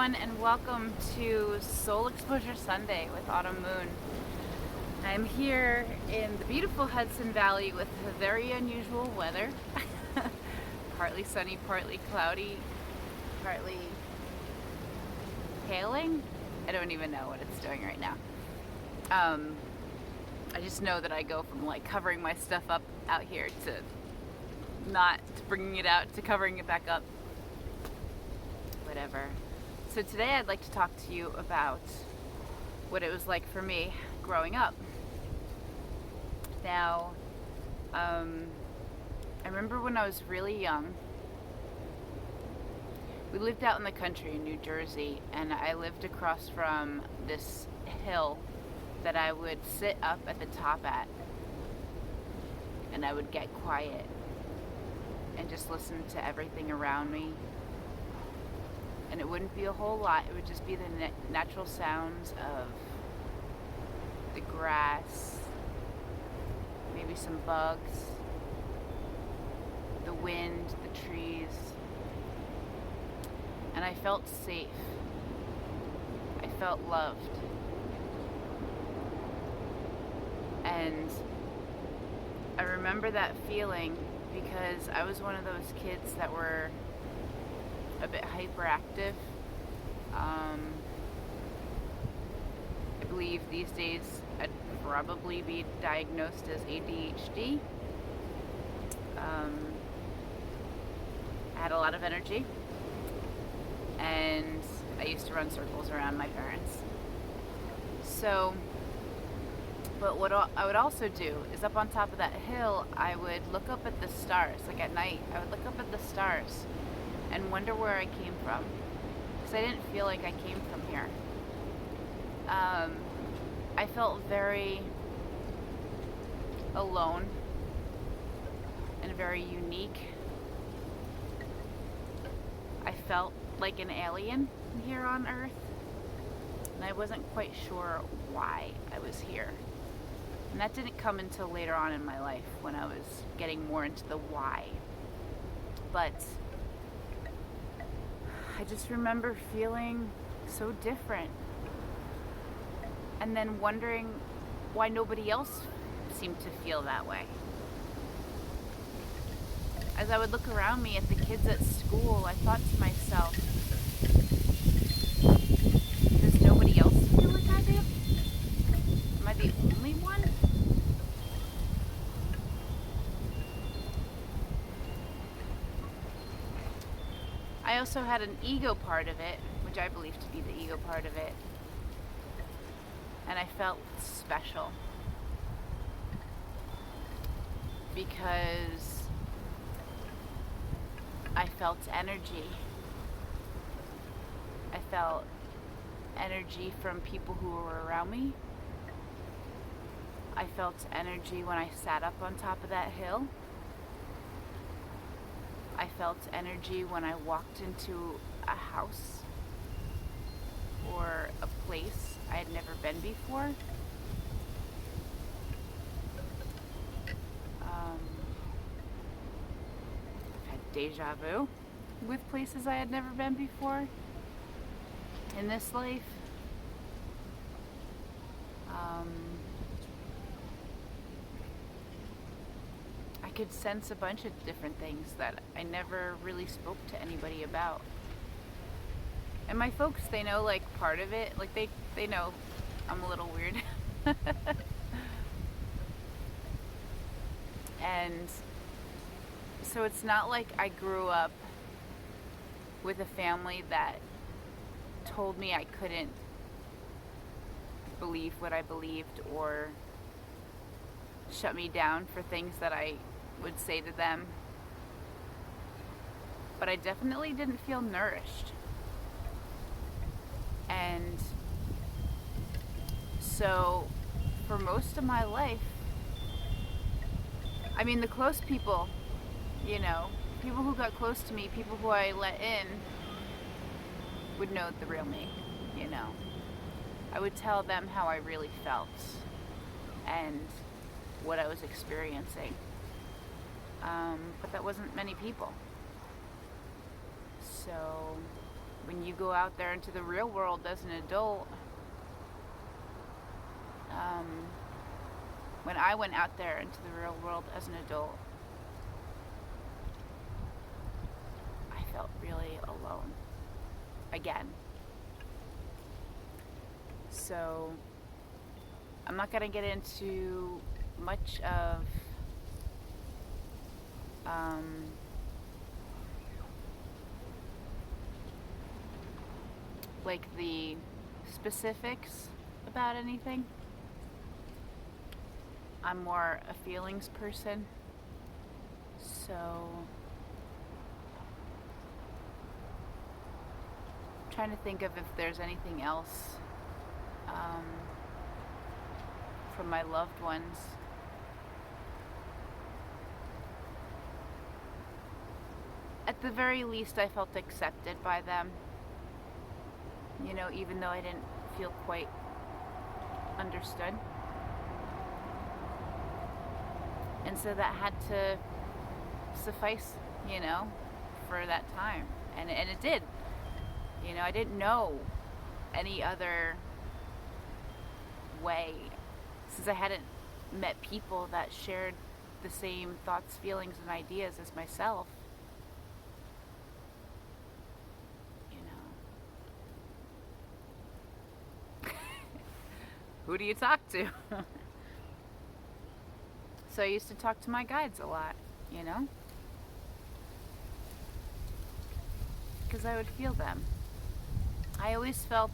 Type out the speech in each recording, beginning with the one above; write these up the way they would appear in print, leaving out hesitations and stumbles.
everyone, and welcome to Soul Exposure Sunday with Autumn Moon. I'm here in the beautiful Hudson Valley with very unusual weather. Partly sunny, partly cloudy, partly hailing. I don't even know what it's doing right now. I just know that I go from like covering my stuff up out here to not bringing it out to covering it back up. Whatever. So today I'd like to talk to you about what it was like for me growing up. Now, I remember when I was really young, we lived out in the country in New Jersey, and I lived across from this hill that I would sit up at the top at, and I would get quiet and just listen to everything around me. And it wouldn't be a whole lot. It would just be the natural sounds of the grass, maybe some bugs, the wind, the trees. And I felt safe. I felt loved. And I remember that feeling because I was one of those kids that were a bit hyperactive. I believe these days I'd probably be diagnosed as ADHD. I had a lot of energy, and I used to run circles around my parents. So, but what I would also do is up on top of that hill, I would look up at the stars. Like at night, I would look up at the stars and wonder where I came from, because I didn't feel like I came from here. I felt very alone and very unique. I felt like an alien here on Earth, and I wasn't quite sure why I was here. And that didn't come until later on in my life when I was getting more into the why. But I just remember feeling so different, and then wondering why nobody else seemed to feel that way. As I would look around me at the kids at school, I thought to myself, does nobody else feel like I do? Am I the only one? I also had an ego part of it, which I believe to be the ego part of it. And I felt special because I felt energy. I felt energy from people who were around me. I felt energy when I sat up on top of that hill. I felt energy when I walked into a house or a place I had never been before. I've had deja vu with places I had never been before in this life. I could sense a bunch of different things that I never really spoke to anybody about. And my folks, they know like part of it. Like they know I'm a little weird. And so it's not like I grew up with a family that told me I couldn't believe what I believed or shut me down for things that I would say to them. But I definitely didn't feel nourished. And so for most of my life, I mean, the close people, people who got close to me, people who I let in, would know the real me, I would tell them how I really felt and what I was experiencing. But that wasn't many people. So when you go out there into the real world as an adult, um, when I went out there into the real world as an adult, I felt really alone again. So I'm not going to get into much of like the specifics about anything. I'm more a feelings person, so I'm trying to think of if there's anything else from my loved ones. At the very least, I felt accepted by them, you know, even though I didn't feel quite understood. And so that had to suffice, you know, for that time. And it did. You know, I didn't know any other way, since I hadn't met people that shared the same thoughts, feelings, and ideas as myself. You know. Who do you talk to? So I used to talk to my guides a lot, you know? Because I would feel them. I always felt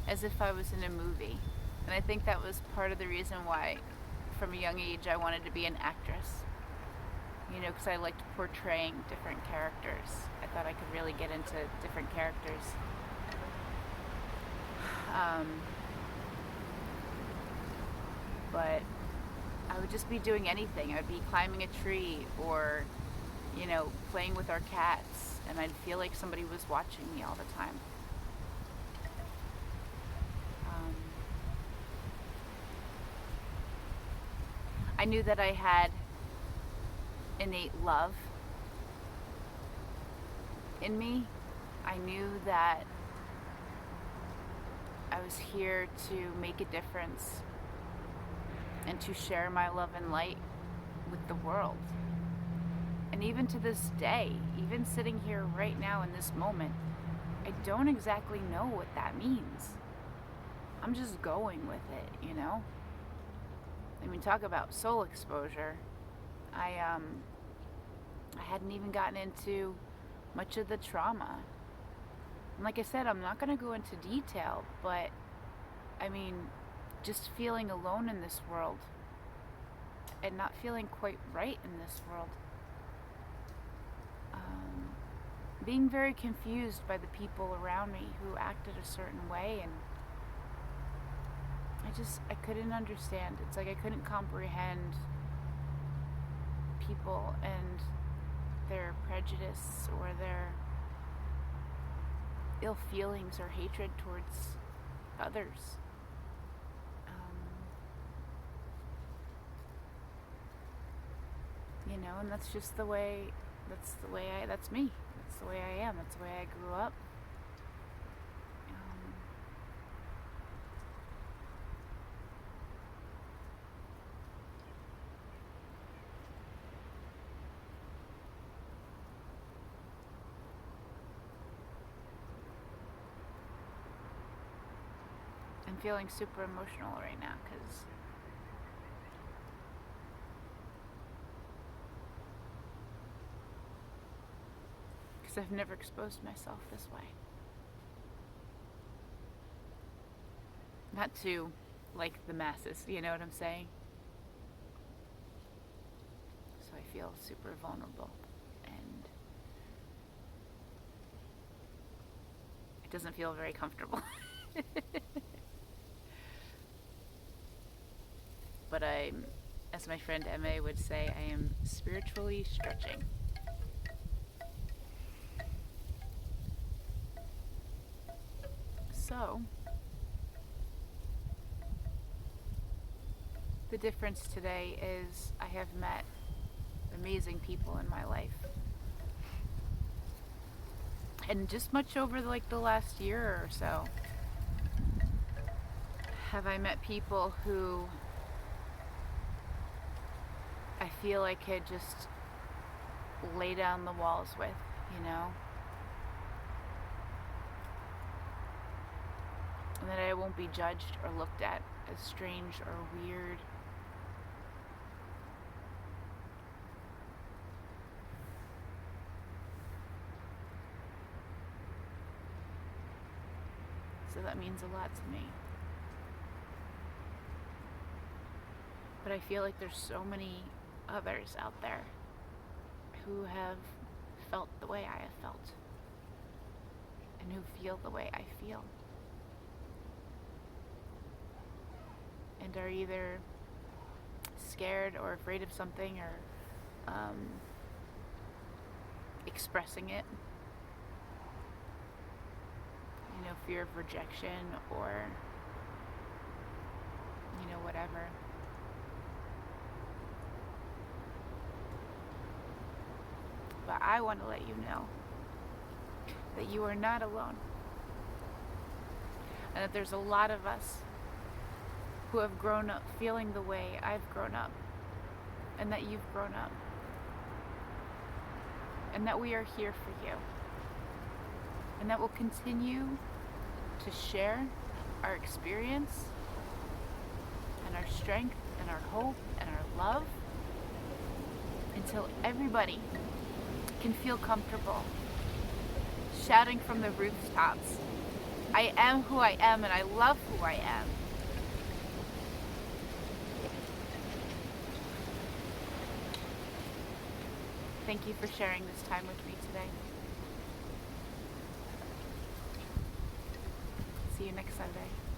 as if I was in a movie. And I think that was part of the reason why, from a young age, I wanted to be an actress. You know, because I liked portraying different characters. I thought I could really get into different characters. But I would just be doing anything. I would be climbing a tree or, you know, playing with our cats. And I'd feel like somebody was watching me all the time. I knew that I had innate love in me. I knew that I was here to make a difference and to share my love and light with the world. And even to this day, even sitting here right now in this moment, I don't exactly know what that means. I'm just going with it, you know? I mean, talk about soul exposure. I hadn't even gotten into much of the trauma. And like I said, I'm not going to go into detail, but I mean, just feeling alone in this world and not feeling quite right in this world. Being very confused by the people around me who acted a certain way, and I couldn't understand. It's like I couldn't comprehend people and their prejudice or their ill feelings or hatred towards others. You know, and that's just the way, that's me. That's the way I am. That's the way I grew up. I'm feeling super emotional right now because I've never exposed myself this way. Not to, like, the masses, you know what I'm saying? So I feel super vulnerable, and it doesn't feel very comfortable. But I'm, as my friend Emma would say, I am spiritually stretching. So, the difference today is I have met amazing people in my life. And just much over like the last year or so have I met people who I feel I could just lay down the walls with, you know? And that I won't be judged or looked at as strange or weird. So that means a lot to me. But I feel like there's so many others out there who have felt the way I have felt and who feel the way I feel and are either scared or afraid of something or expressing it, you know, fear of rejection or, you know, whatever. But I want to let you know that you are not alone. And that there's a lot of us who have grown up feeling the way I've grown up. And that you've grown up. And that we are here for you. And that we'll continue to share our experience and our strength and our hope and our love until everybody can feel comfortable shouting from the rooftops, I am who I am and I love who I am. Thank you for sharing this time with me today. See you next Sunday.